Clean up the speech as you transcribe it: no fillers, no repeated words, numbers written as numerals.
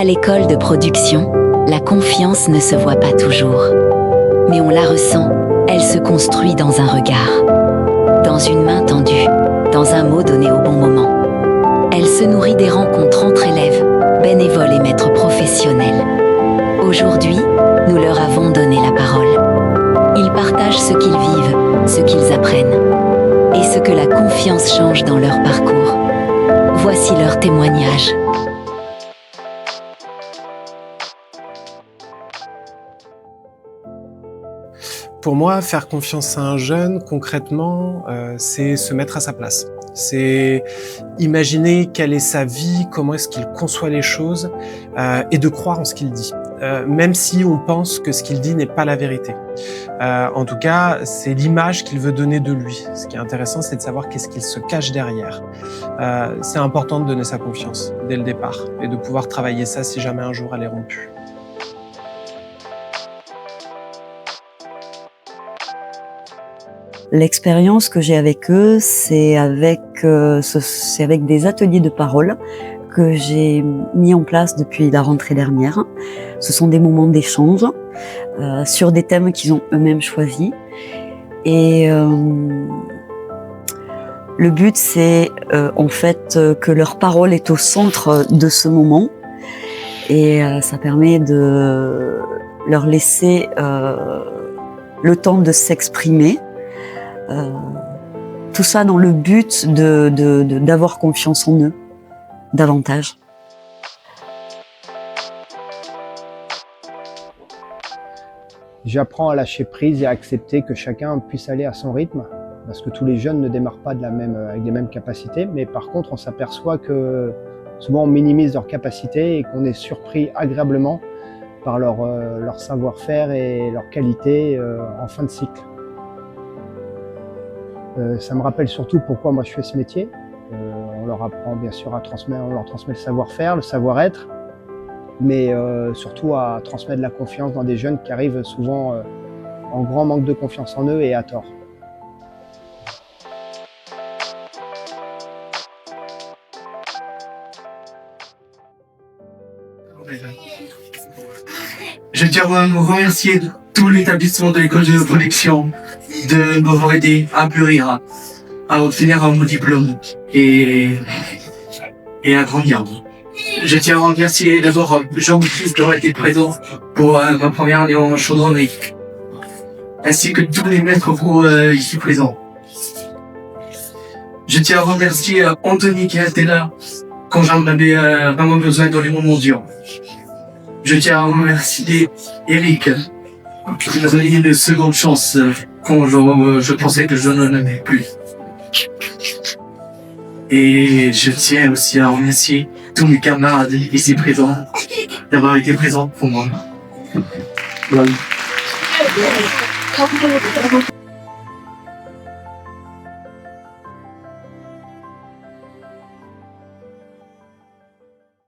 À l'école de production, la confiance ne se voit pas toujours. Mais on la ressent, elle se construit dans un regard, dans une main tendue, dans un mot donné au bon moment. Elle se nourrit des rencontres entre élèves, bénévoles et maîtres professionnels. Aujourd'hui, nous leur avons donné la parole. Ils partagent ce qu'ils vivent, ce qu'ils apprennent, et ce que la confiance change dans leur parcours. Voici leur témoignage. Pour moi, faire confiance à un jeune, concrètement, c'est se mettre à sa place. C'est imaginer quelle est sa vie, comment est-ce qu'il conçoit les choses, et de croire en ce qu'il dit, même si on pense que ce qu'il dit n'est pas la vérité. En tout cas, c'est l'image qu'il veut donner de lui. Ce qui est intéressant, c'est de savoir qu'est-ce qu'il se cache derrière. C'est important de donner sa confiance dès le départ et de pouvoir travailler ça si jamais un jour elle est rompue. L'expérience que j'ai avec eux, c'est avec des ateliers de parole que j'ai mis en place depuis la rentrée dernière. Ce sont des moments d'échange sur des thèmes qu'ils ont eux-mêmes choisis. Et le but, c'est en fait que leur parole est au centre de ce moment. Et ça permet de leur laisser le temps de s'exprimer. Tout ça dans le but d'avoir confiance en eux, davantage. J'apprends à lâcher prise et à accepter que chacun puisse aller à son rythme, parce que tous les jeunes ne démarrent pas avec les mêmes capacités, mais par contre on s'aperçoit que souvent on minimise leurs capacités et qu'on est surpris agréablement par leur savoir-faire et leur qualité en fin de cycle. Ça me rappelle surtout pourquoi moi je fais ce métier. On leur apprend bien sûr on leur transmet le savoir-faire, le savoir-être, mais surtout à transmettre de la confiance dans des jeunes qui arrivent souvent en grand manque de confiance en eux et à tort. Je tiens à vous remercier tout l'établissement de l'école de production de m'avoir aidé à mûrir, à obtenir un bon diplôme et à grandir. Je tiens à remercier d'abord Jean-Baptiste d'avoir été présent pour ma première année en chaudronnerie, ainsi que tous les maîtres pro ici présents. Je tiens à remercier Anthony qui a été là quand j'en avais vraiment besoin dans les moments durs. Je tiens à remercier Eric qui m'a donné une seconde chance quand je pensais que je n'en avais plus. Et je tiens aussi à remercier tous mes camarades ici présents d'avoir été présents pour moi. Voilà.